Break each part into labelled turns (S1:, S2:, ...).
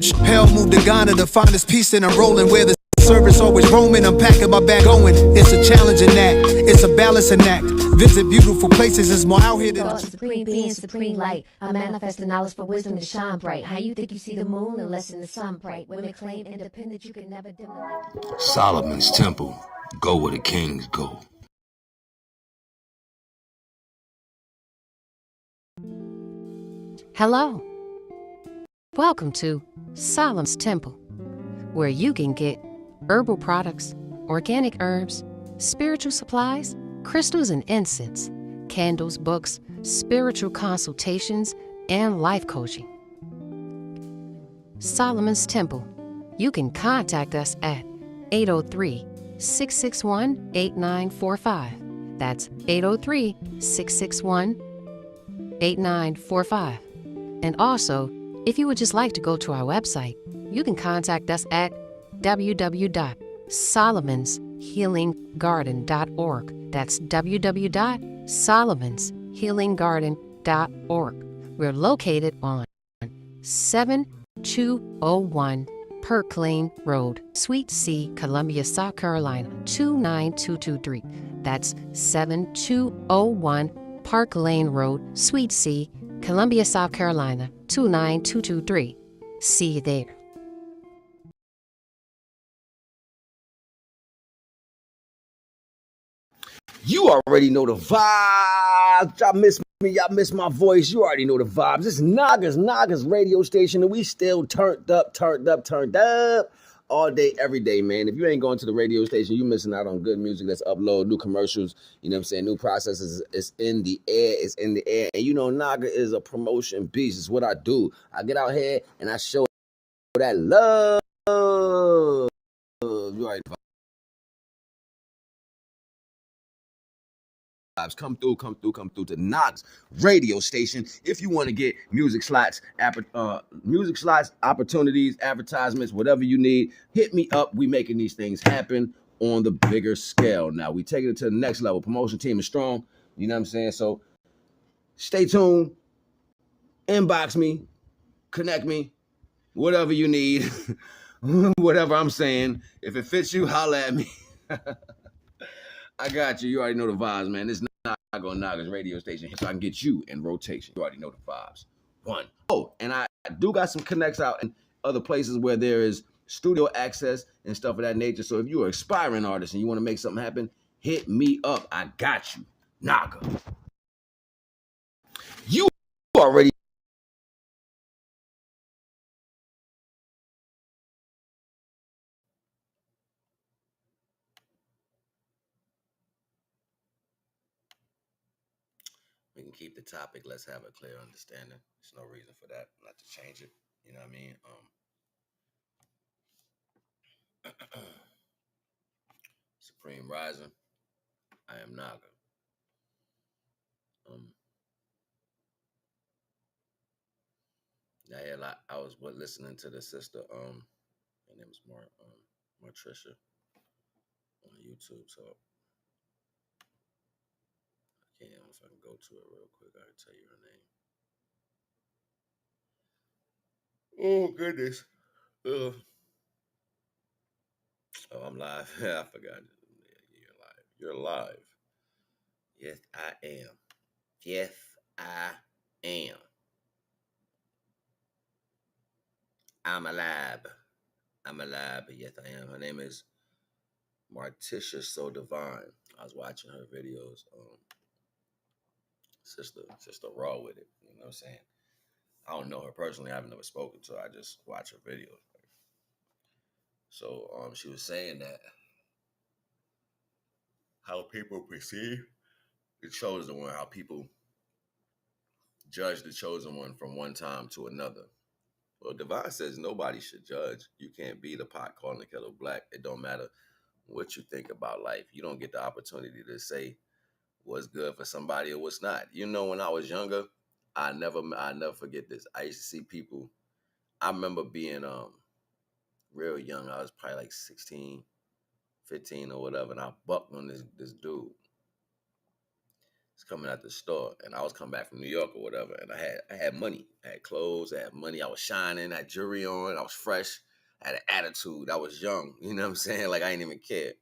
S1: Hell moved to Ghana to find his peace, and I'm rolling where the service always roaming. I'm packing my bag going. It's a challenging act. It's a balancing act. Visit beautiful places. It's more out here than
S2: supreme being, supreme light. I manifest the knowledge for wisdom to shine bright. How you think you see the moon unless in the sun bright? Women claim independence, you can never dim the light.
S3: Solomon's Temple. Go where the kings go.
S4: Hello. Welcome to Solomon's Temple, where you can get herbal products, organic herbs, spiritual supplies, crystals and incense, candles, books, spiritual consultations, and life coaching. Solomon's Temple. You can contact us at 803-661-8945. That's 803-661-8945. And also, if you would just like to go to our website, you can contact us at www.solomonshealinggarden.org. That's www.solomonshealinggarden.org. We're located on 7201 Perk Lane Road, Suite C, Columbia, South Carolina, 29223. That's 7201 Park Lane Road, Suite C, Columbia, South Carolina, 29223. See you there.
S3: You already know the vibes. Y'all miss me. Y'all miss my voice. You already know the vibes. It's Naga's radio station, and we still turned up all day, every day, man. If you ain't going to the radio station, you missing out on good music that's upload, new commercials, you know what I'm saying, new processes. It's in the air. It's in the air. And you know, Naga is a promotion beast. It's what I do. I get out here and I show that love. You already know. Come through to Naga's radio station. If you want to get music slots, opportunities, advertisements, whatever you need, hit me up. We making these things happen on the bigger scale. Now we taking it to the next level. Promotion team is strong. You know what I'm saying? So stay tuned. Inbox me, connect me, whatever you need, whatever I'm saying. If it fits you, holla at me. I got you. You already know the vibes, man. It's not on Naga's radio station, so I can get you in rotation. You already know the vibes. One. Oh, and I do got some connects out in other places where there is studio access and stuff of that nature. So if you're an aspiring artist and you want to make something happen, hit me up. I got you. Naga. You already. We can keep the topic. Let's have a clear understanding. There's no reason for that, not to change it. You know what I mean? Supreme Rising. I am Naga. I was listening to the sister. Her name is Martricia on YouTube. So I can't. If I can go to it real quick, I can tell you her name. Oh goodness. Oh, I'm live. I forgot. Yeah, you're live. Yes, I am. Yes, I am. I'm alive. I'm alive. Yes, I am. Her name is Marticia So Divine. I was watching her videos. Sister raw with it. You know what I'm saying? I don't know her personally. I've never spoken to her. I just watch her videos. So she was saying that how people perceive the chosen one, how people judge the chosen one from one time to another. Well, Divine says nobody should judge. You can't be the pot calling the kettle black. It don't matter what you think about life. You don't get the opportunity to say what's good for somebody or what's not. You know, when I was younger, I never forget this. I used to see people. I remember being real young. I was probably like 16, 15 or whatever, and I bucked on this dude. was coming out the store, and I was coming back from New York or whatever, and I had money, I had clothes, I had money, I was shining, I had jewelry on, I was fresh, I had an attitude, I was young, you know what I'm saying? Like I ain't even care.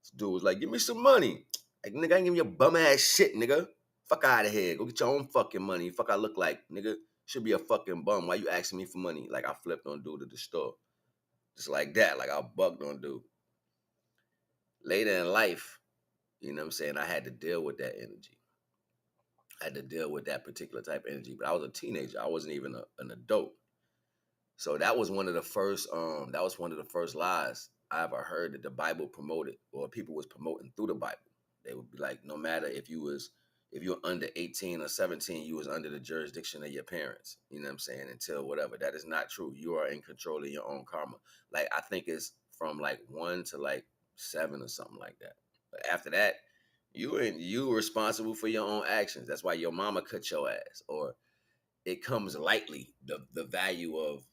S3: This dude was like, "Give me some money." Like, nigga, I ain't giving you bum ass shit, nigga. Fuck out of here. Go get your own fucking money. Fuck I look like, nigga. Should be a fucking bum. Why you asking me for money? Like I flipped on dude at the store. Just like that. Like I bugged on dude. Later in life, you know what I'm saying, I had to deal with that energy. I had to deal with that particular type of energy. But I was a teenager. I wasn't even an adult. So that was one of the first lies I ever heard that the Bible promoted or people was promoting through the Bible. They would be like, no matter if you're under 18 or 17, you was under the jurisdiction of your parents. You know what I'm saying? Until whatever. That is not true. You are in control of your own karma. Like I think it's from like 1 to like 7 or something like that. But after that, you responsible for your own actions. That's why your mama cut your ass, or it comes lightly, the value of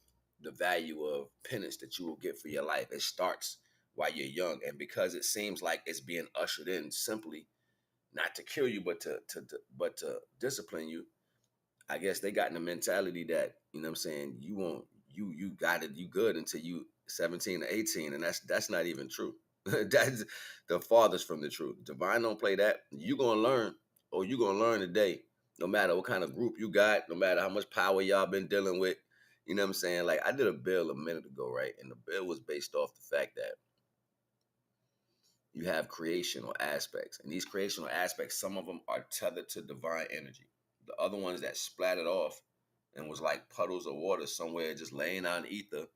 S3: penance that you will get for your life. It starts while you're young, and because it seems like it's being ushered in simply not to kill you but to discipline you. I guess they got in the mentality that, you know what I'm saying, you won't you got it, you good until you 17 or 18, and that's not even true. That's the farthest from the truth. Divine don't play that. You gonna learn, or you gonna learn today, no matter what kind of group you got, no matter how much power y'all been dealing with. You know what I'm saying? Like I did a bill a minute ago, right? And the bill was based off the fact that you have creational aspects. And these creational aspects, some of them are tethered to divine energy. The other ones that splattered off and was like puddles of water somewhere just laying out in ether,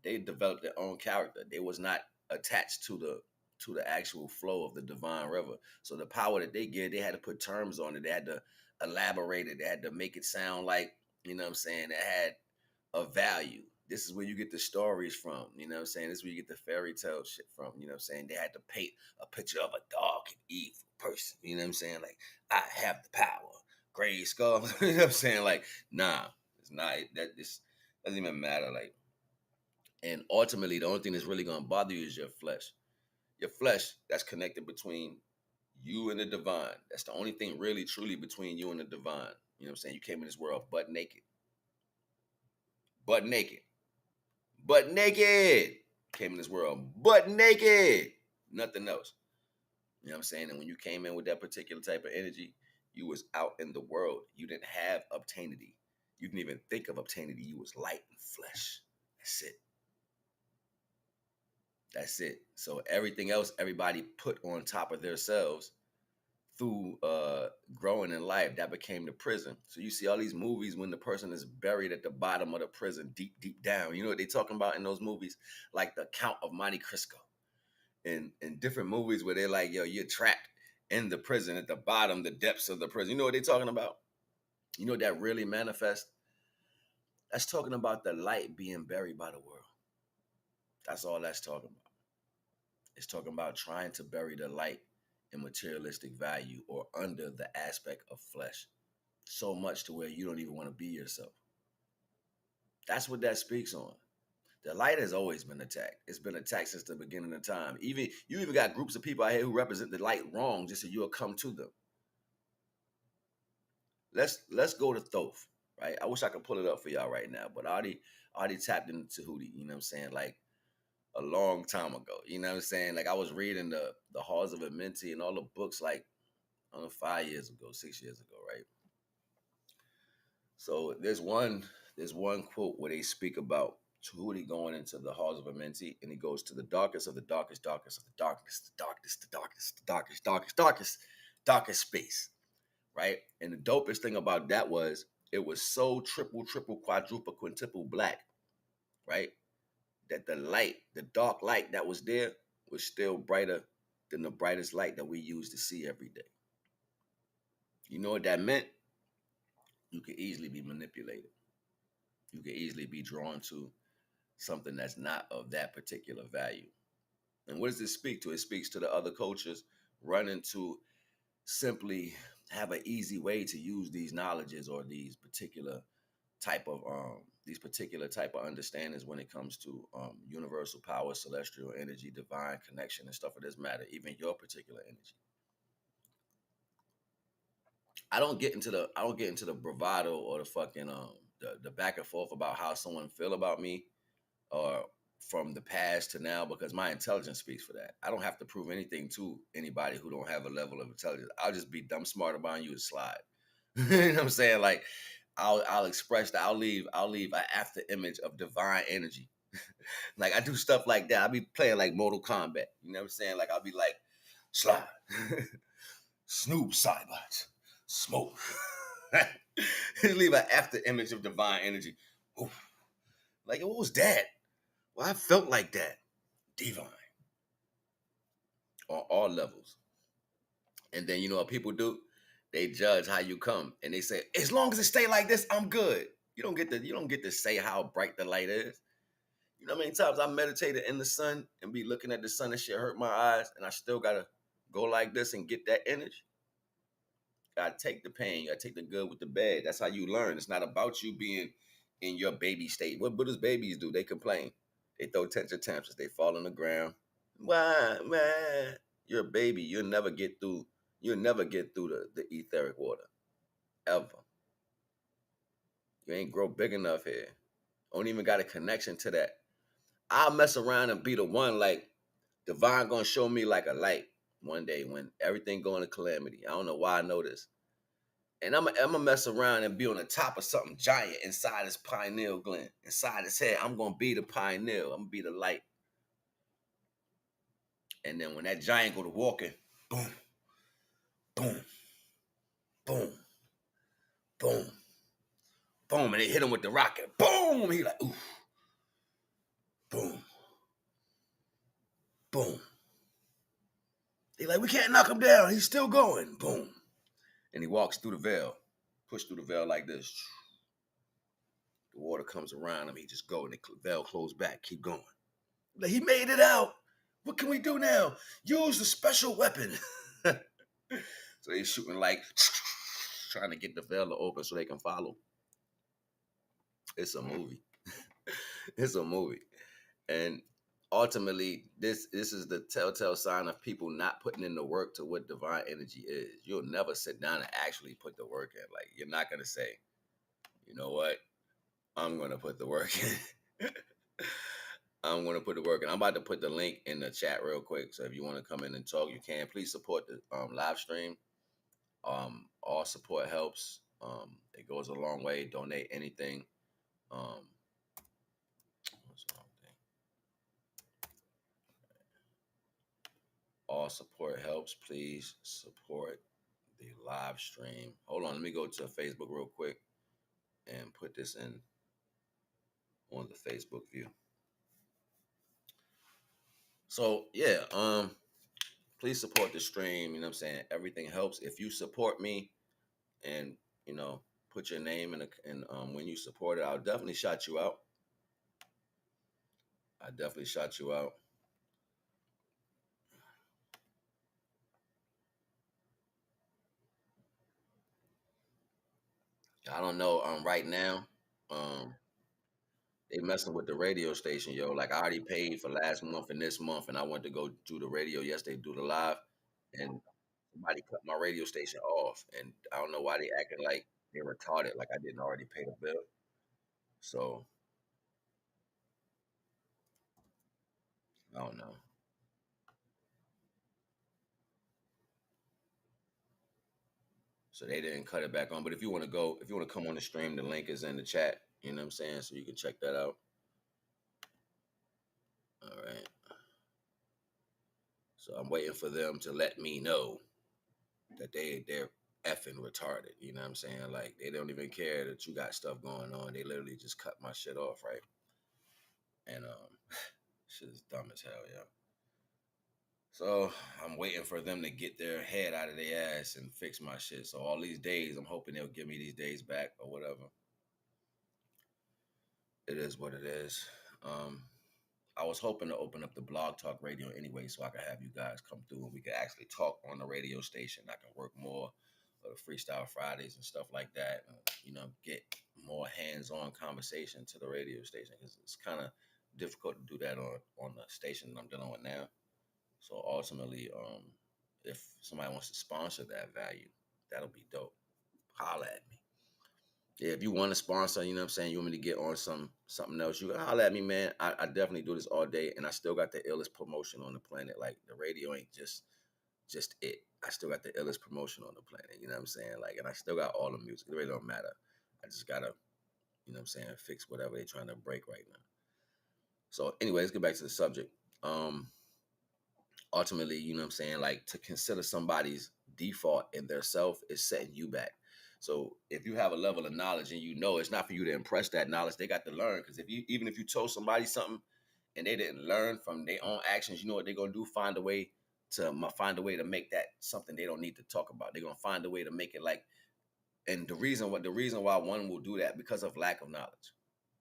S3: they developed their own character. They was not attached to the actual flow of the divine river. So the power that they get, they had to put terms on it. They had to elaborate it. They had to make it sound like, you know what I'm saying, it had a value. This is where you get the stories from, you know what I'm saying? This is where you get the fairy tale shit from, you know what I'm saying? They had to paint a picture of a dark and evil person, you know what I'm saying? Like, I have the power. Gray skull, you know what I'm saying? Like, nah, it's not, this doesn't even matter. Like, and ultimately, the only thing that's really gonna bother you is your flesh. Your flesh, that's connected between you and the divine. That's the only thing really, truly between you and the divine. You know what I'm saying? You came in this world butt naked. Butt naked. Butt naked. Came in this world butt naked. Nothing else. You know what I'm saying? And when you came in with that particular type of energy, you was out in the world. You didn't have obtainity. You didn't even think of obtainity. You was light and flesh. That's it. That's it. So everything else everybody put on top of themselves through growing in life, that became the prison. So you see all these movies when the person is buried at the bottom of the prison, deep, deep down. You know what they talking about in those movies? Like the Count of Monte Cristo. In different movies where they're like, yo, you're trapped in the prison at the bottom, the depths of the prison. You know what they're talking about? You know what that really manifests? That's talking about the light being buried by the world. That's all that's talking about. It's talking about trying to bury the light in materialistic value or under the aspect of flesh so much to where you don't even want to be yourself. That's what that speaks on. The light has always been attacked. It's been attacked since the beginning of time. You even got groups of people out here who represent the light wrong just so you'll come to them. Let's go to Thoth, right? I wish I could pull it up for y'all right now, but I already tapped into Tahuti, you know what I'm saying? Like a long time ago. You know what I'm saying? Like I was reading the Halls of Amenti and all the books like, I don't know, 5 years ago, 6 years ago, right? So there's one quote where they speak about Tahuti going into the halls of Amenti, and he goes to the darkest of the darkest, darkest of the darkest, the darkest, the darkest, the darkest, darkest, darkest, darkest space, right? And the dopest thing about that was it was so triple, triple, quadruple, quintuple black, right? That the light, the dark light that was there was still brighter than the brightest light that we use to see every day. You know what that meant? You could easily be manipulated. You could easily be drawn to something that's not of that particular value. And what does this speak to? It speaks to the other cultures running to simply have an easy way to use these knowledges or these particular type of understandings when it comes to universal power, celestial energy, divine connection, and stuff of this matter, even your particular energy. I don't get into the bravado or the fucking the back and forth about how someone feel about me or from the past to now, because my intelligence speaks for that. I don't have to prove anything to anybody who don't have a level of intelligence. I'll just be dumb smart about you to slide. You know what I'm saying? Like I'll express that. I'll leave an after image of divine energy. Like I do stuff like that. I'll be playing like Mortal Kombat. You know what I'm saying? Like I'll be like, slide. Snoop Cybots. Smoke. Leave an after image of divine energy. Oof. Like, what was that? Well, I felt like that. Divine. On all levels. And then you know what people do? They judge how you come. And they say, as long as it stay like this, I'm good. You don't get to say how bright the light is. You know how many times I meditated in the sun and be looking at the sun and shit hurt my eyes, and I still gotta go like this and get that energy? Gotta take the pain, you gotta take the good with the bad. That's how you learn. It's not about you being in your baby state. What does babies do? They complain. They throw tantrums. They fall on the ground. Why, man? You're a baby. You'll never get through. You'll never get through the etheric water. Ever. You ain't grow big enough here. Don't even got a connection to that. I'll mess around and be the one like divine gonna show me like a light one day when everything going to calamity. I don't know why I know this. And I'm gonna mess around and be on the top of something giant inside his pineal gland, inside his head. I'm gonna be the pineal. I'm gonna be the light. And then when that giant go to walking, boom, boom, boom, boom, boom, and they hit him with the rocket. Boom! He like, ooh, boom, boom. They like, we can't knock him down. He's still going. Boom. And he walks through the veil, push through the veil like this. The water comes around him. He just go and the veil closed back. Keep going. Like, he made it out. What can we do now? Use the special weapon. So they're shooting like, trying to get the veil to open so they can follow. It's a movie. It's a movie. And ultimately, this is the telltale sign of people not putting in the work to what divine energy is. You'll never sit down and actually put the work in. Like, you're not going to say, you know what? I'm going to put the work in. I'm going to put the work in. I'm about to put the link in the chat real quick. So if you want to come in and talk, you can. Please support the live stream. All support helps. It goes a long way. Donate anything. What's the wrong thing? All support helps. Please support the live stream. Hold on, let me go to Facebook real quick and put this in on the Facebook view. So yeah, please support the stream. You know what I'm saying? Everything helps. If you support me and put your name in when you support it, I'll definitely shout you out. I definitely shout you out. I don't know. Right now, they messing with the radio station, yo. Like I already paid for last month and this month, and I went to go do the radio yesterday, do the live, and somebody cut my radio station off, and I don't know why they acting like they're retarded, like I didn't already pay the bill. So I don't know. So they didn't cut it back on. But if you want to go, if you want to come on the stream, the link is in the chat. You know what I'm saying? So you can check that out. All right. So I'm waiting for them to let me know that they're effing retarded. You know what I'm saying? Like they don't even care that you got stuff going on. They literally just cut my shit off, right? And shit is dumb as hell, yeah. So I'm waiting for them to get their head out of their ass and fix my shit. So all these days, I'm hoping they'll give me these days back or whatever. It is what it is. I was hoping to open up the Blog Talk Radio anyway, so I could have you guys come through and we could actually talk on the radio station. I can work more of the Freestyle Fridays and stuff like that. Get more hands-on conversation to the radio station because it's kind of difficult to do that on the station I'm dealing with now. So ultimately, if somebody wants to sponsor that value, that'll be dope. holla at me. Yeah, if you want to sponsor, you know what I'm saying, you want me to get on something else, you can holler at me, man. I definitely do this all day, and I still got the illest promotion on the planet. Like, the radio ain't just it. I still got the illest promotion on the planet, you know what I'm saying? Like, and I still got all the music. It really don't matter. I just gotta, you know what I'm saying, fix whatever they're trying to break right now. So anyway, let's get back to the subject. Ultimately, you know what I'm saying, like, to consider somebody's default in their self is setting you back. So if you have a level of knowledge and you know it's not for you to impress that knowledge, they got to learn. Because even if you told somebody something and they didn't learn from their own actions, you know what they're gonna do? Find a way to make that something they don't need to talk about. They're gonna find a way to make it like. And the reason why one will do that, because of lack of knowledge.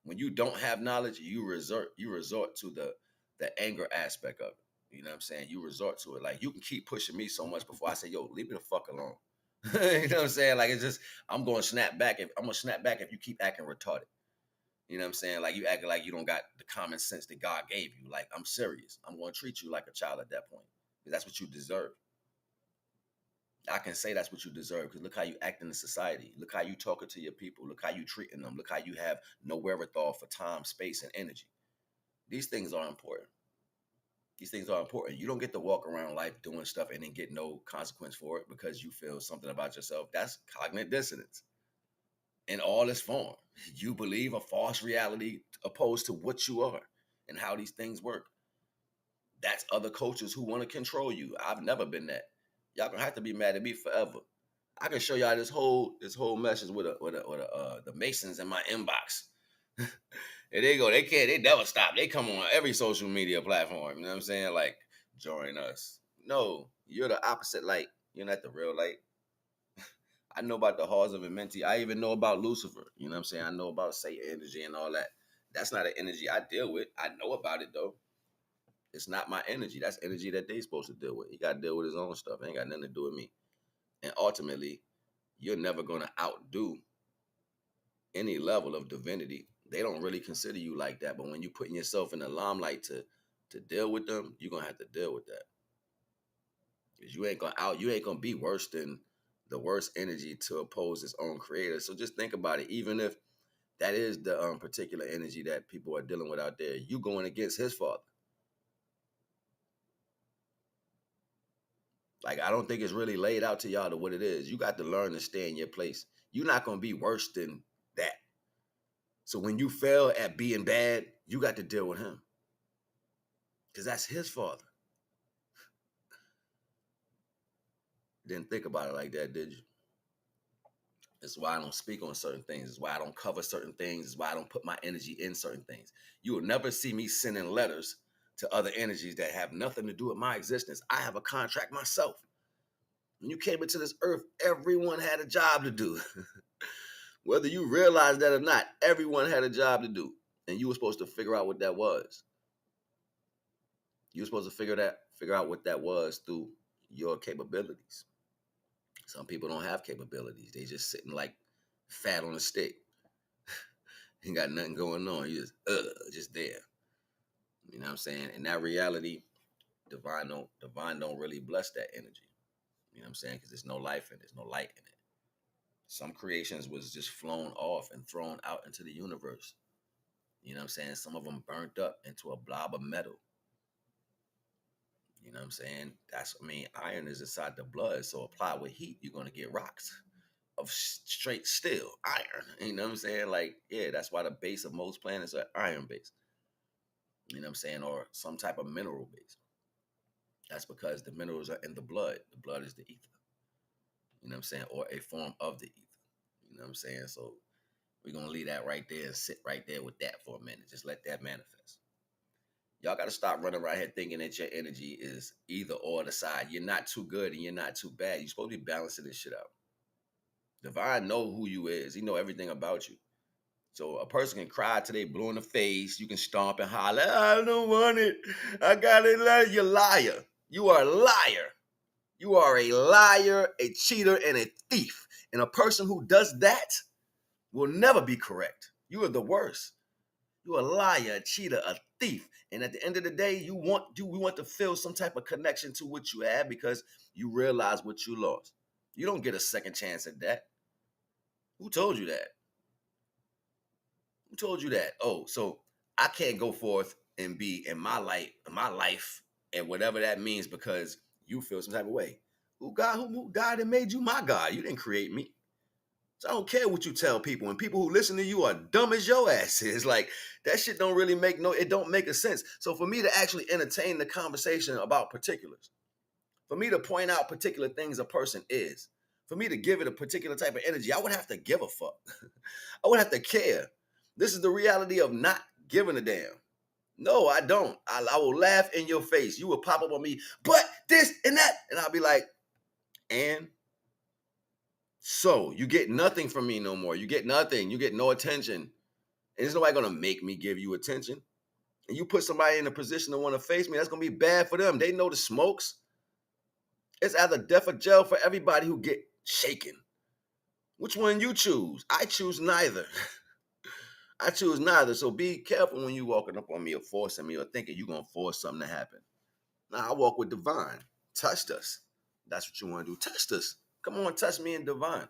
S3: When you don't have knowledge, you resort to the anger aspect of it. You know what I'm saying? You resort to it. Like, you can keep pushing me so much before I say, yo, leave me the fuck alone. You know what I'm saying? Like, it's just, I'm gonna snap back if you keep acting retarded. You know what I'm saying? Like, you acting like you don't got the common sense that God gave you. Like, I'm serious. I'm gonna treat you like a child at that point. Because that's what you deserve. I can say that's what you deserve, because look how you act in the society. Look how you talking to your people. Look how you treating them. Look how you have no wherewithal for time, space, and energy. These things are important. These things are important. You don't get to walk around life doing stuff and then get no consequence for it because you feel something about yourself. That's cognitive dissonance in all its form. You believe a false reality opposed to what you are and how these things work. That's other cultures who want to control you. I've never been that. Y'all gonna have to be mad at me forever. I can show y'all this whole message with the Masons in my inbox. There they go. They never stop. They come on every social media platform. You know what I'm saying? Like, join us. No, you're the opposite light. You're not the real light. I know about the halls of Amenti. I even know about Lucifer. You know what I'm saying? I know about Satan energy and all that. That's not an energy I deal with. I know about it though. It's not my energy. That's energy that they supposed to deal with. He got to deal with his own stuff. It ain't got nothing to do with me. And ultimately, you're never going to outdo any level of divinity. They don't really consider you like that. But when you're putting yourself in the limelight to deal with them, you're going to have to deal with that. Because you ain't going to be worse than the worst energy to oppose its own creator. So just think about it. Even if that is the particular energy that people are dealing with out there, you going against his father. Like, I don't think it's really laid out to y'all to what it is. You got to learn to stay in your place. You're not going to be worse than that. So when you fail at being bad, you got to deal with him. Because that's his father. Didn't think about it like that, did you? That's why I don't speak on certain things. That's why I don't cover certain things. That's why I don't put my energy in certain things. You will never see me sending letters to other energies that have nothing to do with my existence. I have a contract myself. When you came into this earth, everyone had a job to do. Whether you realize that or not, everyone had a job to do. And you were supposed to figure out what that was. You were supposed to figure out what that was through your capabilities. Some people don't have capabilities. They just sitting like fat on a stick. Ain't got nothing going on. You just there. You know what I'm saying? In that reality, divine don't really bless that energy. You know what I'm saying? Because there's no life in it. There's no light in it. Some creations was just flown off and thrown out into the universe. You know what I'm saying? Some of them burnt up into a blob of metal. You know what I'm saying? Iron is inside the blood. So apply with heat, you're going to get rocks of straight steel, iron. You know what I'm saying? Like, yeah, that's why the base of most planets are iron based. You know what I'm saying? Or some type of mineral base. That's because the minerals are in the blood. The blood is the ether. You know what I'm saying? Or a form of the ether. You know what I'm saying? So we're going to leave that right there and sit right there with that for a minute. Just let that manifest. Y'all got to stop running around here thinking that your energy is either or the side. You're not too good and you're not too bad. You're supposed to be balancing this shit out. Divine know who you is. He know everything about you. So a person can cry till they blue in the face. You can stomp and holler, I don't want it. I got it. You're a liar. You are a liar. You are a liar, a cheater, and a thief. And a person who does that will never be correct. You are the worst. You're a liar, a cheater, a thief. And at the end of the day, we want to feel some type of connection to what you have because you realize what you lost. You don't get a second chance at that. Who told you that? Who told you that? Oh, so I can't go forth and be in my life, and whatever that means because you feel some type of way. Who God that made you my God? You didn't create me. So I don't care what you tell people, and people who listen to you are dumb as your ass is. Like that shit don't really it don't make a sense. So for me to actually entertain the conversation about particulars, for me to point out particular things a person is, for me to give it a particular type of energy, I would have to give a fuck. I would have to care. This is the reality of not giving a damn. No, I don't. I will laugh in your face. You will pop up on me, but this and that. And I'll be like, and so you get nothing from me no more. You get nothing. You get no attention. And there's nobody going to make me give you attention. And you put somebody in a position to want to face me, that's going to be bad for them. They know the smokes. It's either death or jail for everybody who get shaken. Which one you choose? I choose neither. I choose neither. So be careful when you walking up on me or forcing me or thinking you're going to force something to happen. Now, I walk with divine. Touch us. That's what you want to do. Touch us. Come on, touch me and divine.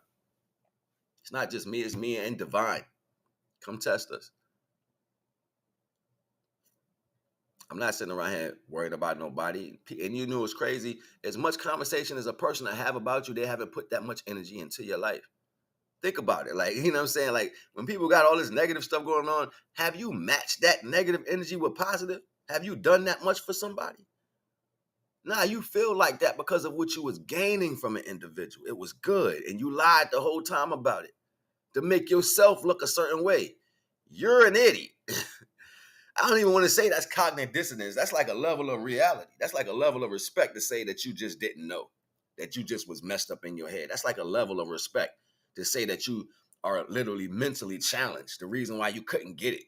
S3: It's not just me, it's me and divine. Come test us. I'm not sitting around here worried about nobody. And you know what's crazy? As much conversation as a person I have about you, they haven't put that much energy into your life. Think about it. Like, you know what I'm saying? Like, when people got all this negative stuff going on, have you matched that negative energy with positive? Have you done that much for somebody? Nah, you feel like that because of what you was gaining from an individual. It was good, and you lied the whole time about it to make yourself look a certain way. You're an idiot. I don't even want to say that's cognitive dissonance. That's like a level of reality. That's like a level of respect to say that you just didn't know, that you just was messed up in your head. That's like a level of respect to say that you are literally mentally challenged. The reason why you couldn't get it.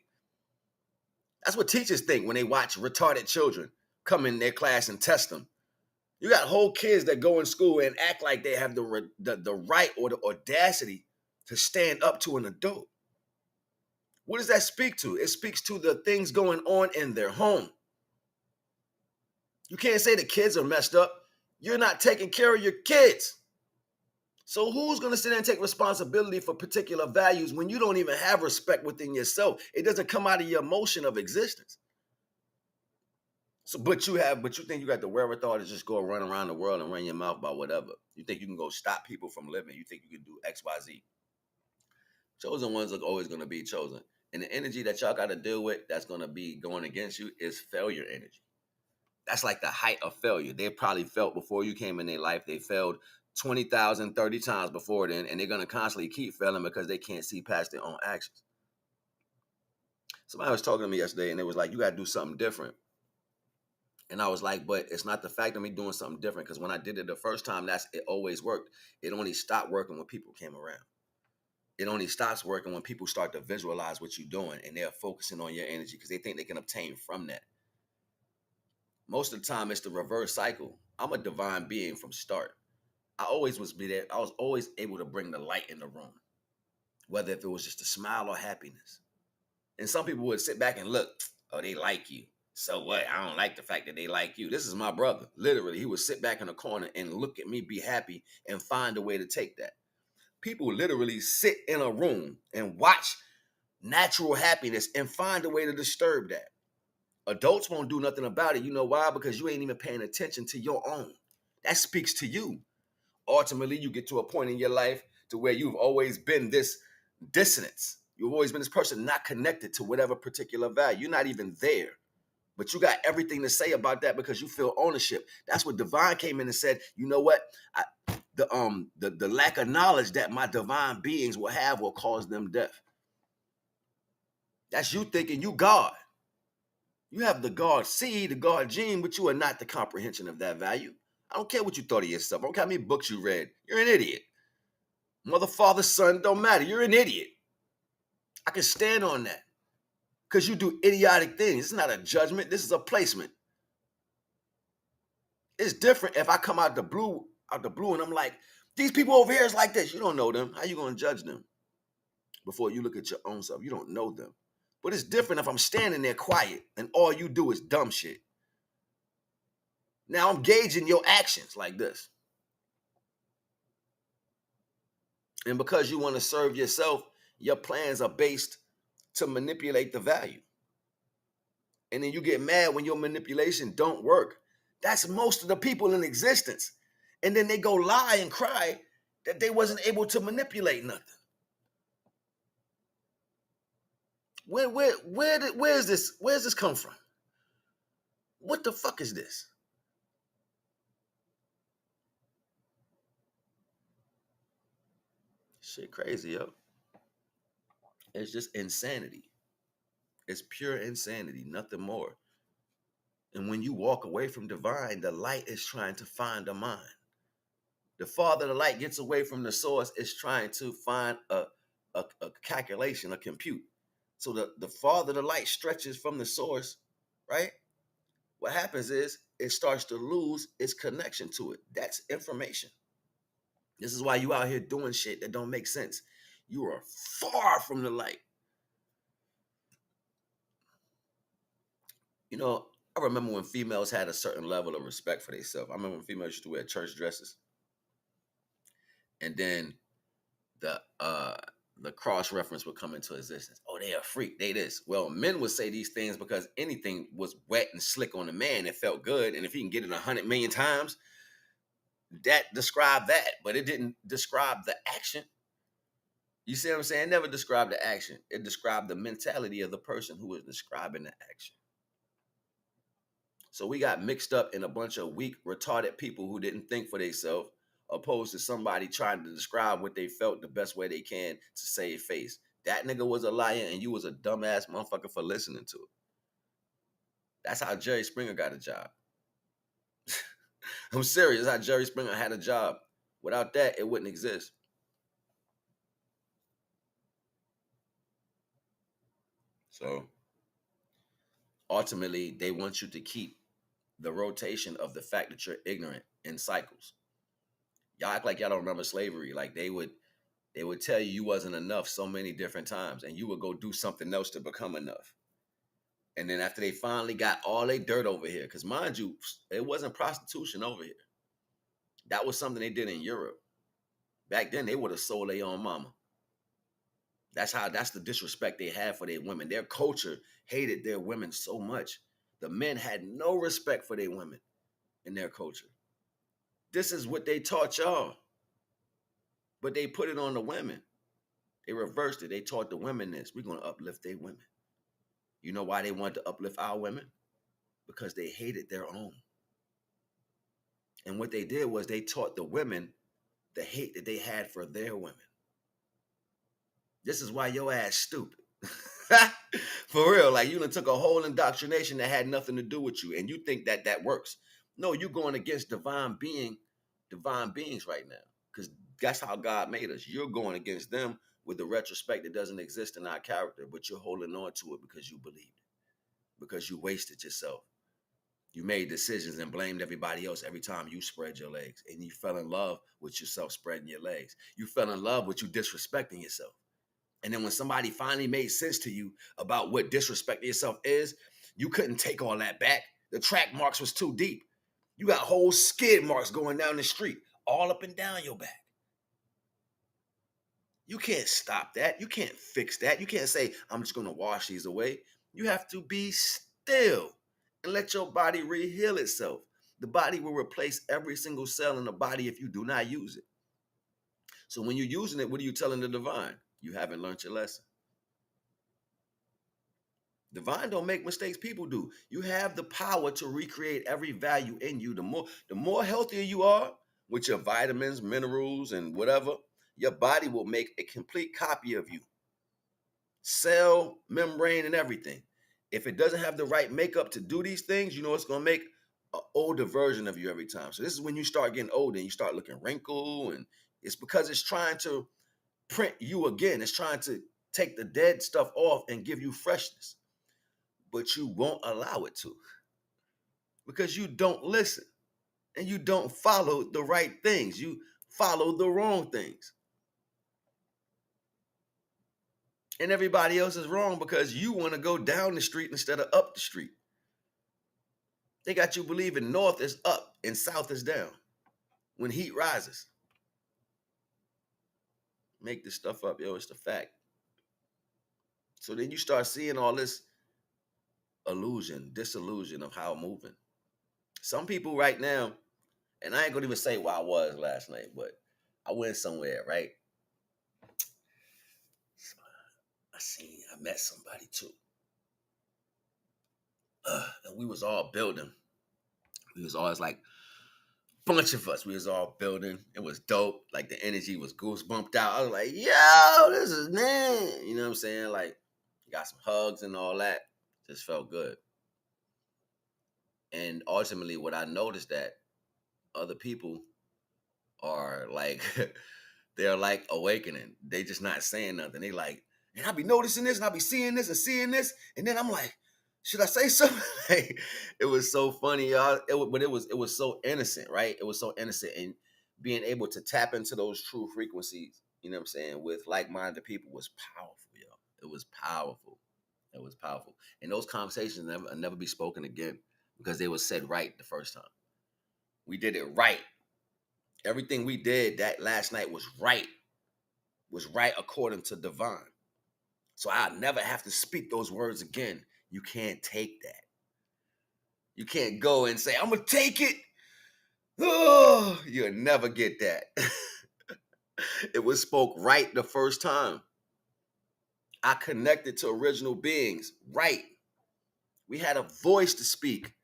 S3: That's what teachers think when they watch retarded children come in their class and test them. You got whole kids that go in school and act like they have the right or the audacity to stand up to an adult. What does that speak to? It speaks to the things going on in their home. You can't say the kids are messed up. You're not taking care of your kids. So who's going to sit there and take responsibility for particular values when you don't even have respect within yourself? It doesn't come out of your emotion of existence. So, but you think you got the wherewithal to just go run around the world and run your mouth about whatever. You think you can go stop people from living. You think you can do X, Y, Z. Chosen ones are always going to be chosen. And the energy that y'all got to deal with that's going to be going against you is failure energy. That's like the height of failure. They probably felt before you came in their life, they failed 20,000, 30 times before then, and they're going to constantly keep failing because they can't see past their own actions. Somebody was talking to me yesterday, and they was like, you got to do something different. And I was like, but it's not the fact of me doing something different, because when I did it the first time, it always worked. It only stopped working when people came around. It only stops working when people start to visualize what you're doing, and they're focusing on your energy because they think they can obtain from that. Most of the time, it's the reverse cycle. I'm a divine being from start. I always was always able to bring the light in the room, whether if it was just a smile or happiness. And some people would sit back and look, oh, they like you. So what? I don't like the fact that they like you. This is my brother. Literally, he would sit back in a corner and look at me, be happy, and find a way to take that. People literally sit in a room and watch natural happiness and find a way to disturb that. Adults won't do nothing about it. You know why? Because you ain't even paying attention to your own. That speaks to you. Ultimately, you get to a point in your life to where you've always been this dissonance. You've always been this person not connected to whatever particular value. You're not even there. But you got everything to say about that because you feel ownership. That's what divine came in and said, you know what? The lack of knowledge that my divine beings will have will cause them death. That's you thinking you God. You have the God seed, the God gene, but you are not the comprehension of that value. I don't care what you thought of yourself. I don't care how many books you read. You're an idiot. Mother, father, son, don't matter. You're an idiot. I can stand on that because you do idiotic things. It's not a judgment. This is a placement. It's different if I come out the blue, and I'm like, these people over here is like this. You don't know them. How you going to judge them before you look at your own self? You don't know them. But it's different if I'm standing there quiet and all you do is dumb shit. Now I'm gauging your actions like this. And because you want to serve yourself, your plans are based to manipulate the value. And then you get mad when your manipulation don't work. That's most of the people in existence. And then they go lie and cry that they wasn't able to manipulate nothing. Where's this come from? What the fuck is this? Shit crazy, yo. It's just insanity. It's pure insanity, nothing more. And when you walk away from divine, the light is trying to find a mind. The farther the light gets away from the source, it's trying to find a calculation, a compute. So the farther the light stretches from the source, right? What happens is it starts to lose its connection to it. That's information. This is why you out here doing shit that don't make sense. You are far from the light. You know, I remember when females had a certain level of respect for themselves. I remember when females used to wear church dresses. And then the cross reference would come into existence. Oh, they a freak. They this. Well, men would say these things because anything was wet and slick on a man, it felt good. And if he can get it 100 million times, that described that. But it didn't describe the action. You see what I'm saying? It never described the action. It described the mentality of the person who was describing the action. So we got mixed up in a bunch of weak, retarded people who didn't think for themselves, opposed to somebody trying to describe what they felt the best way they can to save face. That nigga was a liar and you was a dumbass motherfucker for listening to it. That's how Jerry Springer got a job. I'm serious. That's how Jerry Springer had a job. Without that, it wouldn't exist. So ultimately, they want you to keep the rotation of the fact that you're ignorant in cycles. Y'all act like y'all don't remember slavery. Like they would tell you wasn't enough so many different times, and you would go do something else to become enough. And then after they finally got all their dirt over here, because mind you, it wasn't prostitution over here. That was something they did in Europe. Back then, they would have sold their own mama. That's the disrespect they had for their women. Their culture hated their women so much. The men had no respect for their women in their culture. This is what they taught y'all. But they put it on the women. They reversed it. They taught the women this. We're going to uplift their women. You know why they wanted to uplift our women? Because they hated their own. And what they did was they taught the women the hate that they had for their women. This is why your ass stupid. For real, like you done took a whole indoctrination that had nothing to do with you, and you think that that works. No, you're going against divine beings right now, because that's how God made us. You're going against them with the retrospect that doesn't exist in our character, but you're holding on to it because you believed it, because you wasted yourself. You made decisions and blamed everybody else every time you spread your legs, and you fell in love with yourself spreading your legs. You fell in love with you disrespecting yourself. And then when somebody finally made sense to you about what disrespecting yourself is, you couldn't take all that back. The track marks was too deep. You got whole skid marks going down the street, all up and down your back. You can't stop that. You can't fix that. You can't say, I'm just going to wash these away. You have to be still and let your body re-heal itself. The body will replace every single cell in the body if you do not use it. So when you're using it, what are you telling the divine? You haven't learned your lesson. Divine don't make mistakes, people do. You have the power to recreate every value in you. The more healthier you are with your vitamins, minerals, and whatever, your body will make a complete copy of you. Cell, membrane, and everything. If it doesn't have the right makeup to do these things, you know it's going to make an older version of you every time. So this is when you start getting older and you start looking wrinkled, and it's because it's trying to print you again. It's trying to take the dead stuff off and give you freshness. But you won't allow it to, because you don't listen and you don't follow the right things. You follow the wrong things. And everybody else is wrong because you want to go down the street instead of up the street. They got you believing north is up and south is down when heat rises. make this stuff up, yo. It's the fact. So then you start seeing all this disillusion of how I'm moving. Some people right now, and I ain't gonna even say where I was last night, but I went somewhere, right? I met somebody too. And we was all building. We was always like bunch of us. We was all building. It was dope. Like the energy was goosebumped out. I was like, yo, this is man. You know what I'm saying? Like, got some hugs and all that. Just felt good. And ultimately, what I noticed that other people are like, they're like awakening. They just not saying nothing. They like, and I be noticing this, and I be seeing this and seeing this, and then I'm like, should I say something? Like, it was so funny, y'all. But it was so innocent, right? It was so innocent, and being able to tap into those true frequencies, you know what I'm saying, with like-minded people was powerful, yo. It was powerful. It was powerful, and those conversations never be spoken again because they were said right the first time. We did it right. Everything we did that last night was right according to divine. So I'll never have to speak those words again. You can't take that. You can't go and say, I'm going to take it. Oh, you'll never get that. It was spoke right the first time. I connected to original beings, right? We had a voice to speak.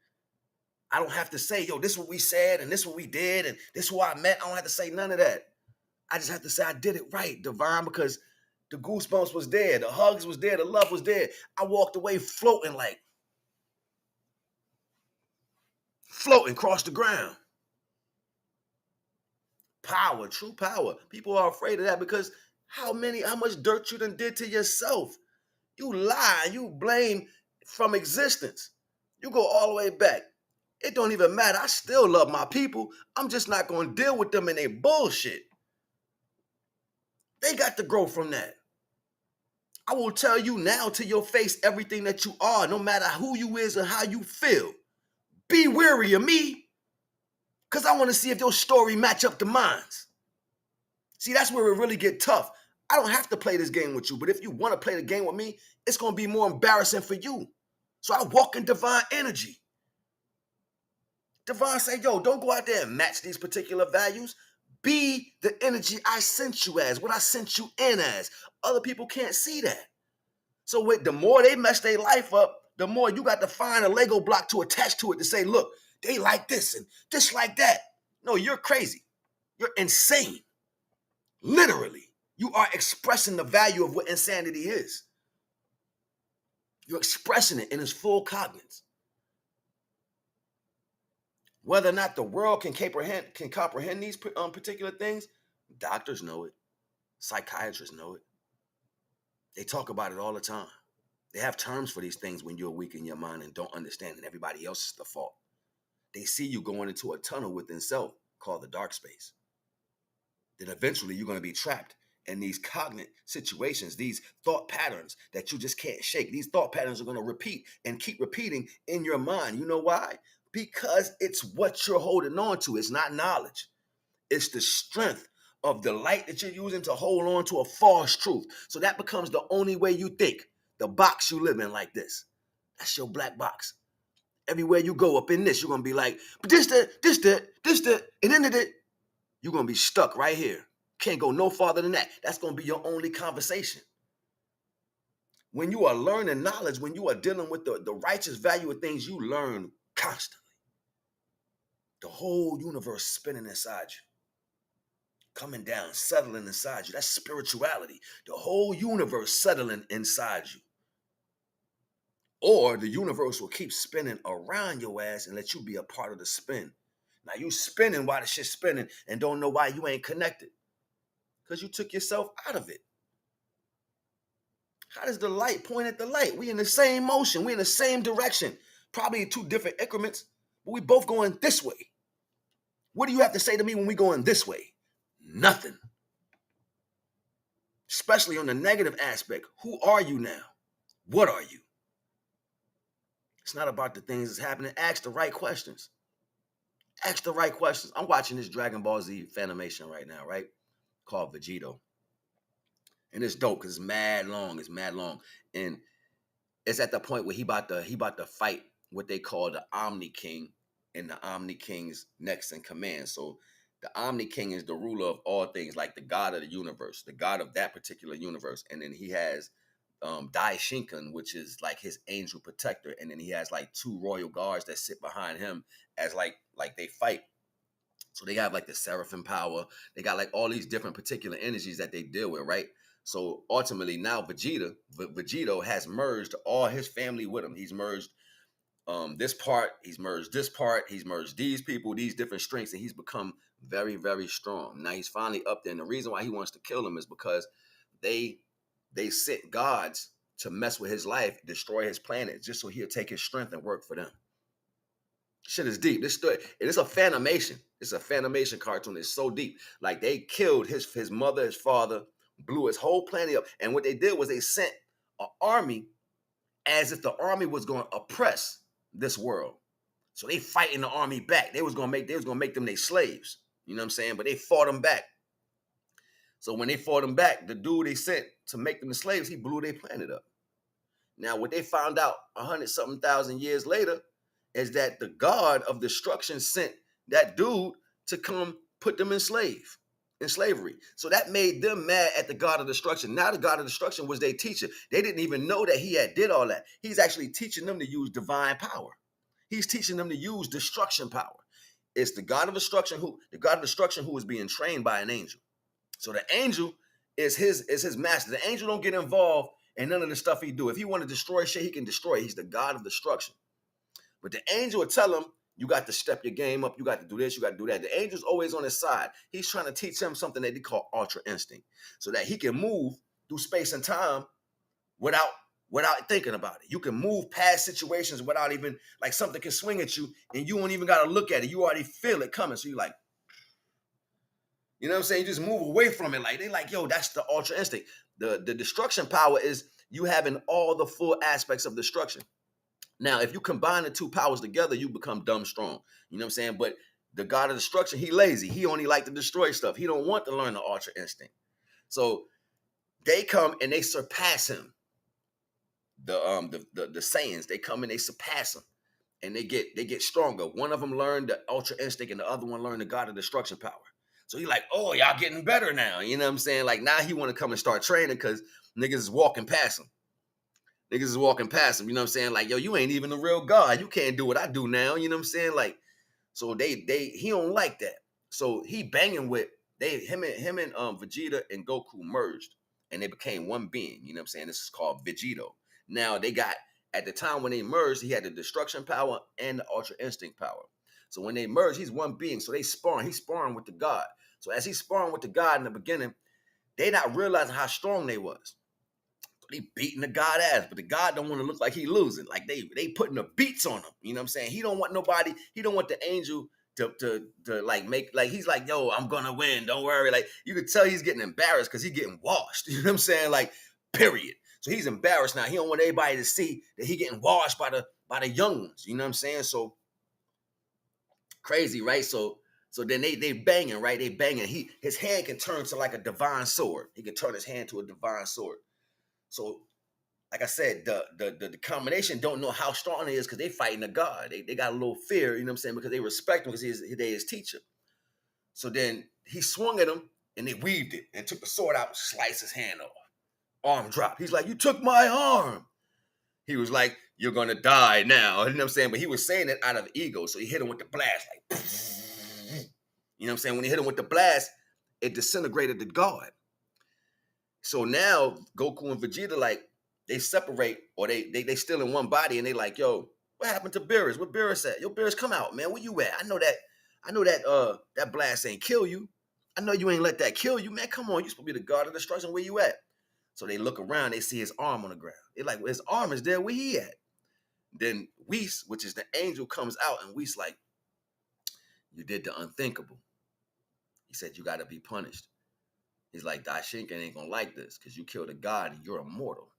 S3: I don't have to say, yo, this is what we said, and this is what we did, and this is who I met. I don't have to say none of that. I just have to say I did it right, divine, because the goosebumps was there, the hugs was there, the love was there. I walked away floating across the ground. Power, true power. People are afraid of that because how much dirt you done did to yourself. You lie, you blame from existence. You go all the way back. It don't even matter. I still love my people. I'm just not going to deal with them in their bullshit. They got to grow from that. I will tell you now to your face everything that you are, no matter who you is or how you feel. Be wary of me, because I want to see if your story match up to mine. See, that's where it really get tough. I don't have to play this game with you, but if you want to play the game with me, it's going to be more embarrassing for you. So I walk in divine energy. Divine say, yo, don't go out there and match these particular values. Be the energy I sent you as, what I sent you in as. Other people can't see that. So the more they mess their life up, the more you got to find a Lego block to attach to it to say, look, they like this and this like that. No, you're crazy. You're insane. Literally, you are expressing the value of what insanity is. You're expressing it in its full cognizance. Whether or not the world can comprehend these particular things, doctors know it. Psychiatrists know it. They talk about it all the time. They have terms for these things when you're weak in your mind and don't understand and everybody else is the fault. They see you going into a tunnel within self called the dark space. Then eventually you're going to be trapped in these cognate situations, these thought patterns that you just can't shake. These thought patterns are going to repeat and keep repeating in your mind. You know why? Because it's what you're holding on to. It's not knowledge. It's the strength of the light that you're using to hold on to a false truth. So that becomes the only way you think. The box you live in like this. That's your black box. Everywhere you go up in this, you're going to be like, but this, and then you're going to be stuck right here. Can't go no farther than that. That's going to be your only conversation. When you are learning knowledge, when you are dealing with the righteous value of things, you learn constantly. The whole universe spinning inside you. Coming down, settling inside you. That's spirituality. The whole universe settling inside you. Or the universe will keep spinning around your ass and let you be a part of the spin. Now you spinning while the shit's spinning and don't know why you ain't connected. Because you took yourself out of it. How does the light point at the light? We in the same motion. We in the same direction. Probably in two different increments, but we both going this way. What do you have to say to me when we going this way? Nothing. Especially on the negative aspect. Who are you now? What are you? It's not about the things that's happening. Ask the right questions. Ask the right questions. I'm watching this Dragon Ball Z Fanimation right now, right? Called Vegito. And it's dope because it's mad long. It's mad long. And it's at the point where he about to fight what they call the Omni King, and the Omni King's next in command. So the Omni King is the ruler of all things, like the god of the universe, the god of that particular universe. And then he has Dai Shinken, which is like his angel protector, and then he has like two royal guards that sit behind him as like they fight. So they have like the seraphim power. They got like all these different particular energies that they deal with, right? So ultimately now Vegito has merged all his family with him. He's merged this part, he's merged this part, he's merged these people, these different strengths, and he's become very, very strong. Now he's finally up there. And the reason why he wants to kill them is because they sent gods to mess with his life, destroy his planet, just so he'll take his strength and work for them. Shit is deep. This story, it is a Fanimation. It's a Fanimation cartoon. It's so deep. Like they killed his mother, his father, blew his whole planet up. And what they did was they sent an army as if the army was going to oppress this world. So they fighting the army back. They was gonna make them their slaves. You know what I'm saying? But they fought them back. So when they fought them back, the dude they sent to make them the slaves, he blew their planet up. Now, what they found out 100-something thousand years later is that the god of destruction sent that dude to come put them in slavery. So that made them mad at the god of destruction. Now the god of destruction was their teacher. They didn't even know that he had did all that. He's actually teaching them to use divine power. He's teaching them to use destruction power. It's the god of destruction who is being trained by an angel. So the angel is his master. The angel don't get involved in none of the stuff he do. If he want to destroy shit, he can destroy. He's the god of destruction. But the angel will tell him, you got to step your game up. You got to do this. You got to do that. The angel's always on his side. He's trying to teach him something that they call ultra instinct, so that he can move through space and time without thinking about it. You can move past situations without even, like, something can swing at you and you don't even got to look at it. You already feel it coming. So you're like, you know what I'm saying? You just move away from it. Like, they like, yo, that's the ultra instinct. The destruction power is you having all the full aspects of destruction. Now, if you combine the two powers together, you become dumb strong. You know what I'm saying? But the god of destruction, he lazy. He only like to destroy stuff. He don't want to learn the ultra instinct. So they come and they surpass him. The Saiyans, they come and they surpass him, and they get stronger. One of them learned the ultra instinct, and the other one learned the god of destruction power. So he like, oh, y'all getting better now. You know what I'm saying? Like, now he want to come and start training because niggas is walking past him. You know what I'm saying? Like, yo, you ain't even a real god. You can't do what I do now. You know what I'm saying? Like, so he don't like that. So he banging with him and Vegeta and Goku merged, and they became one being. You know what I'm saying? This is called Vegito. Now they got, at the time when they merged, he had the destruction power and the ultra instinct power. So when they merged, he's one being. So they sparring. He's sparring with the god. So as he's sparring with the god in the beginning, they not realizing how strong they was. They beating the god ass, but the god don't want to look like he losing. Like they putting the beats on him. You know what I'm saying? He don't want nobody. He don't want the angel to like make, like, he's like, yo, I'm gonna win. Don't worry. Like, you could tell he's getting embarrassed because he's getting washed. You know what I'm saying? Like, period. So he's embarrassed now. He don't want everybody to see that he getting washed by the young ones. You know what I'm saying? So crazy, right? So then they banging, right? They banging. His hand can turn to like a divine sword. He can turn his hand to a divine sword. So, like I said, the combination don't know how strong he is because they fighting a god. They got a little fear, you know what I'm saying, because they respect him because he's his teacher. So then he swung at him and they weaved it and took the sword out and sliced his hand off. Arm dropped. He's like, you took my arm. He was like, you're going to die now. You know what I'm saying? But he was saying it out of ego. So he hit him with the blast. Like, you know what I'm saying? When he hit him with the blast, it disintegrated the god. So now Goku and Vegeta, like, they separate, or they still in one body, and they like, yo, what happened to Beerus? Where Beerus at? Yo, Beerus, come out, man. Where you at? I know that blast ain't kill you. I know you ain't let that kill you, man. Come on, you supposed to be the god of destruction. Where you at? So they look around, they see his arm on the ground. They're like, well, his arm is there. Where he at? Then Whis, which is the angel, comes out, and Whis like, you did the unthinkable. He said, you got to be punished. He's like, Daishinkan ain't gonna like this because you killed a god and you're immortal.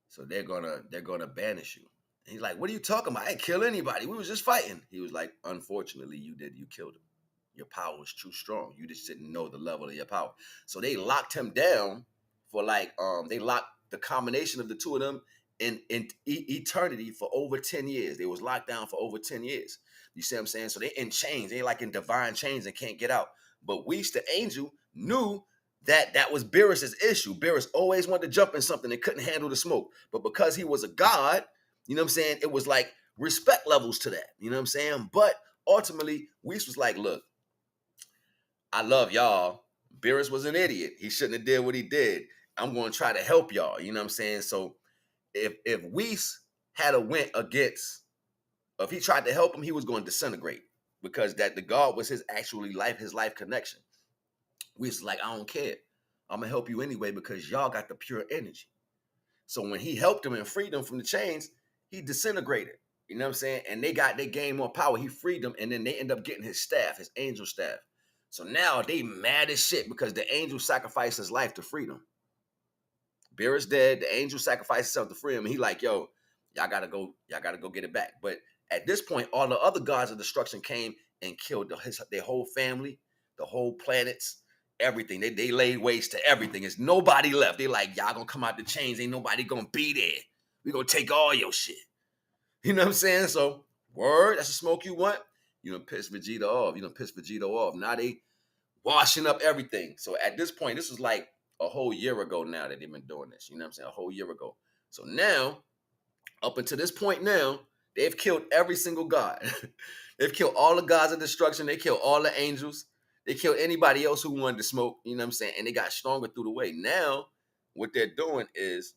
S3: So they're gonna banish you. And he's like, what are you talking about? I didn't kill anybody. We was just fighting. He was like, unfortunately, you did. You killed him. Your power was too strong. You just didn't know the level of your power. So they locked him down for like they locked the combination of the two of them in eternity for over 10 years. They was locked down for over 10 years. You see what I'm saying? So they in chains. They like in divine chains and can't get out. But Weiss, the angel, knew that was Beerus's issue. Beerus always wanted to jump in something and couldn't handle the smoke. But because he was a god, you know what I'm saying? It was like respect levels to that. You know what I'm saying? But ultimately, Weiss was like, look, I love y'all. Beerus was an idiot. He shouldn't have did what he did. I'm going to try to help y'all. You know what I'm saying? So if Weiss had a went against, if he tried to help him, he was going to disintegrate because that the God was his life connection. Weiss was like, I don't care. I'm going to help you anyway because y'all got the pure energy. So when he helped him and freed him from the chains, he disintegrated. You know what I'm saying? And they gained more power. He freed them, and then they end up getting his staff, his angel staff. So now they mad as shit because the angel sacrificed his life to free them. Beerus dead. The angel sacrificed himself to free him. And he like, yo, y'all gotta go get it back. But at this point, all the other gods of destruction came and killed their whole family, the whole planets, everything. They laid waste to everything. There's nobody left. They like, y'all gonna come out the chains. Ain't nobody gonna be there. We gonna take all your shit. You know what I'm saying? So, word, that's the smoke you want. You know, piss Vegeta off. Now they washing up everything. So at this point, this was like a whole year ago now that they've been doing this. You know what I'm saying? A whole year ago. So now, up until this point now, they've killed every single god. They've killed all the gods of destruction. They killed all the angels. They killed anybody else who wanted to smoke. You know what I'm saying? And they got stronger through the way. Now, what they're doing is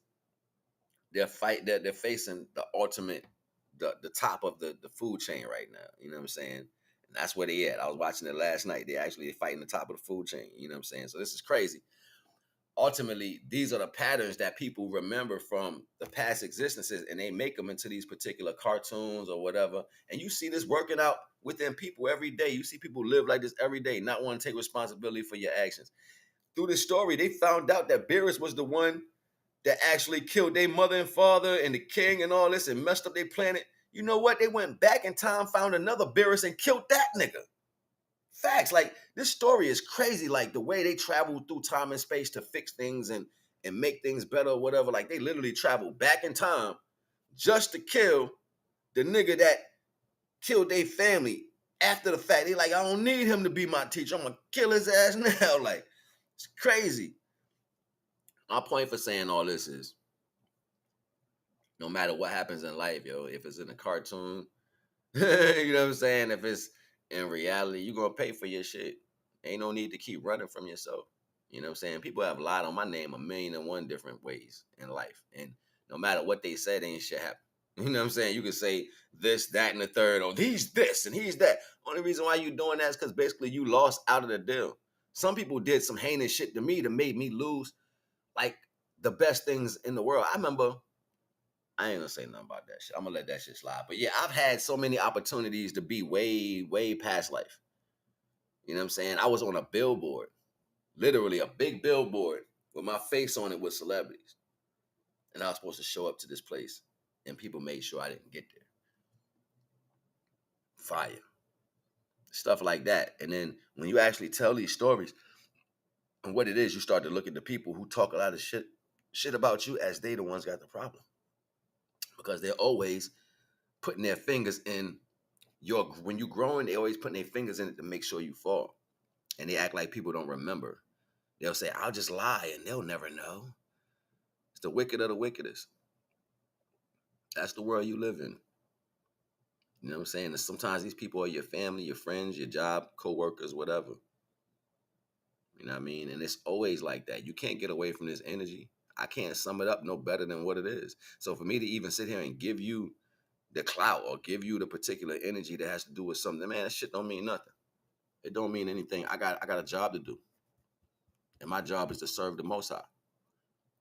S3: they're facing the ultimate, the top of the food chain right now. You know what I'm saying? And that's where they at. I was watching it last night. They're fighting the top of the food chain. You know what I'm saying? So this is crazy. Ultimately, these are the patterns that people remember from the past existences, and they make them into these particular cartoons or whatever. And you see this working out within people every day. You see people live like this every day, not want to take responsibility for your actions. Through this story, they found out that Beerus was the one that actually killed their mother and father and the king and all this and messed up their planet. You know what? They went back in time, found another Beerus and killed that nigga. Facts. Like, this story is crazy. Like, the way they travel through time and space to fix things and make things better or whatever. Like, they literally travel back in time just to kill the nigga that killed their family after the fact. They like, I don't need him to be my teacher. I'm going to kill his ass now. Like, it's crazy. My point for saying all this is, no matter what happens in life, yo, if it's in a cartoon, you know what I'm saying? If it's in reality, you're going to pay for your shit. Ain't no need to keep running from yourself. You know what I'm saying? People have lied on my name 1,000,001 different ways in life. And no matter what they said, ain't shit happen. You know what I'm saying? You can say this, that, and the third, or he's this and he's that. Only reason why you doing that is because basically you lost out of the deal. Some people did some heinous shit to me that made me lose like the best things in the world. I remember, I ain't gonna say nothing about that shit. I'm gonna let that shit slide. But yeah, I've had so many opportunities to be way, way past life. You know what I'm saying? I was on a billboard, literally a big billboard with my face on it with celebrities. And I was supposed to show up to this place and people made sure I didn't get there. Fire. Stuff like that. And then when you actually tell these stories and what it is, you start to look at the people who talk a lot of shit about you as they the ones got the problem. Because they're always putting their fingers in when you're growing, they always putting their fingers in it to make sure you fall. And they act like people don't remember. They'll say, I'll just lie and they'll never know. It's the wicked of the wickedest. That's the world you live in. You know what I'm saying? And sometimes these people are your family, your friends, your job, co-workers, whatever. You know what I mean? And it's always like that. You can't get away from this energy. I can't sum it up no better than what it is. So for me to even sit here and give you the clout or give you the particular energy that has to do with something, man, that shit don't mean nothing. It don't mean anything. I got a job to do. And my job is to serve the Most High.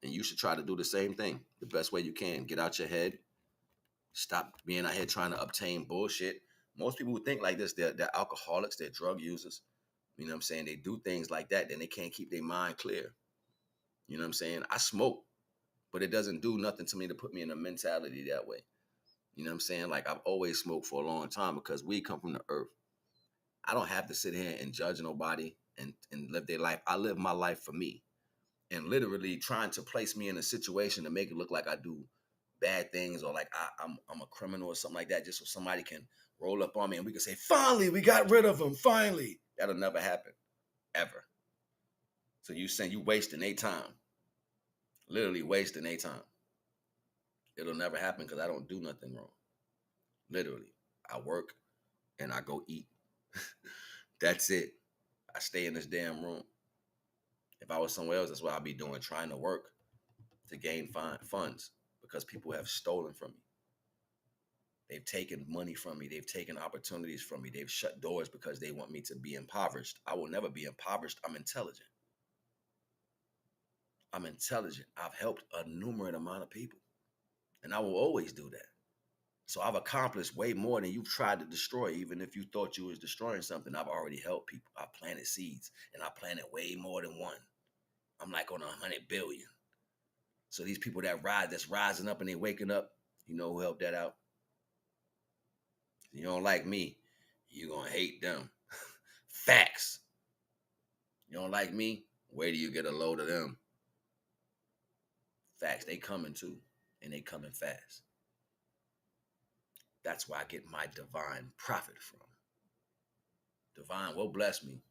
S3: And you should try to do the same thing the best way you can. Get out your head. Stop being out here trying to obtain bullshit. Most people who think like this, they're alcoholics, they're drug users. You know what I'm saying? They do things like that, then they can't keep their mind clear. You know what I'm saying? I smoke, but it doesn't do nothing to me to put me in a mentality that way. You know what I'm saying? Like, I've always smoked for a long time because we come from the earth. I don't have to sit here and judge nobody and live their life. I live my life for me. And literally trying to place me in a situation to make it look like I do bad things or like I'm a criminal or something like that, just so somebody can roll up on me and we can say, finally, we got rid of him, finally. That'll never happen, ever. So you saying you wasting their time, literally wasting their time. It'll never happen because I don't do nothing wrong. Literally, I work and I go eat. That's it. I stay in this damn room. If I was somewhere else, that's what I'd be doing, trying to work to gain funds because people have stolen from me. They've taken money from me. They've taken opportunities from me. They've shut doors because they want me to be impoverished. I will never be impoverished. I'm intelligent. I'm intelligent. I've helped a numerous amount of people, and I will always do that. So I've accomplished way more than you've tried to destroy. Even if you thought you was destroying something, I've already helped people. I planted seeds, and I planted way more than one. I'm like on 100 billion. So these people that's rising up and they waking up, you know who helped that out? You don't like me, you're going to hate them. Facts. You don't like me, wait till you get a load of them. Facts. They coming too, and they coming fast. That's where I get my divine profit from. Divine will bless me.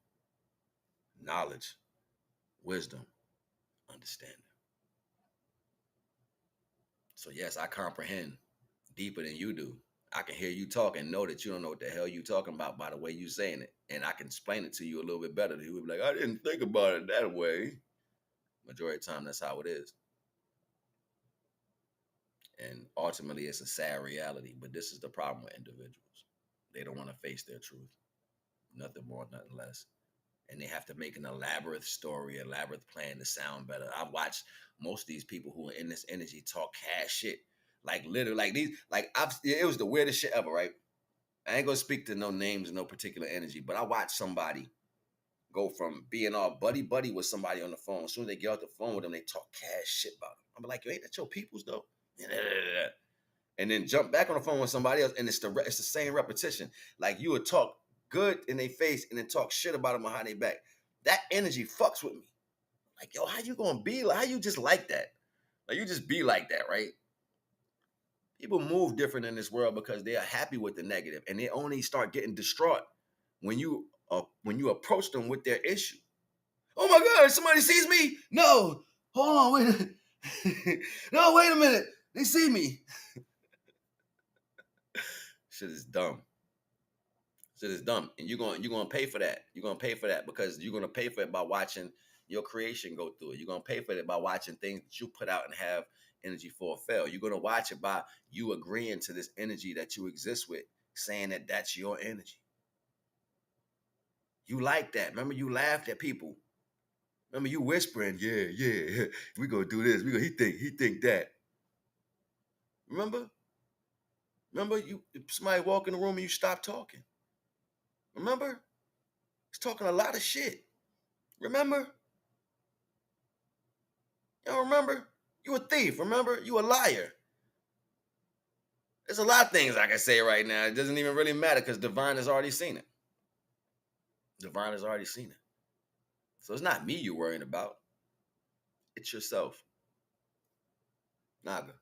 S3: Knowledge, wisdom, understanding. So yes, I comprehend deeper than you do. I can hear you talk and know that you don't know what the hell you talking about by the way you saying it. And I can explain it to you a little bit better. You would be like, I didn't think about it that way. Majority of the time, that's how it is. And ultimately, it's a sad reality. But this is the problem with individuals. They don't want to face their truth. Nothing more, nothing less. And they have to make an elaborate story, elaborate plan to sound better. I've watched most of these people who are in this energy talk cash shit. Like literally, like these, like it was the weirdest shit ever, right? I ain't gonna speak to no names and no particular energy, but I watched somebody go from being all buddy with somebody on the phone. As soon as they get off the phone with them, they talk cash shit about them. I'm like, yo, ain't that your peoples though? And then jump back on the phone with somebody else, and it's the same repetition. Like you would talk good in their face and then talk shit about them behind their back. That energy fucks with me. Like, yo, how you gonna be? Like, how you just like that? Like you just be like that, right? People move different in this world because they are happy with the negative, and they only start getting distraught when you approach them with their issue. Oh my God, somebody sees me? No, hold on, wait a minute. No, wait a minute. They see me. Shit is dumb. Shit is dumb, and you're gonna pay for that. You're gonna pay for that because you're gonna pay for it by watching your creation go through it. You're gonna pay for it by watching things that you put out and have energy for fail. You're gonna watch it by you agreeing to this energy that you exist with, saying that that's your energy. You like that. Remember, you laughed at people. Remember, you whispering, yeah, we gonna do this. He think that. Remember, you somebody walk in the room and you stop talking. Remember, he's talking a lot of shit. Remember, you don't remember? You a thief. Remember, you a liar. There's a lot of things I can say right now. It doesn't even really matter because Divine has already seen it. Divine has already seen it. So it's not me you're worrying about. It's yourself. Naga.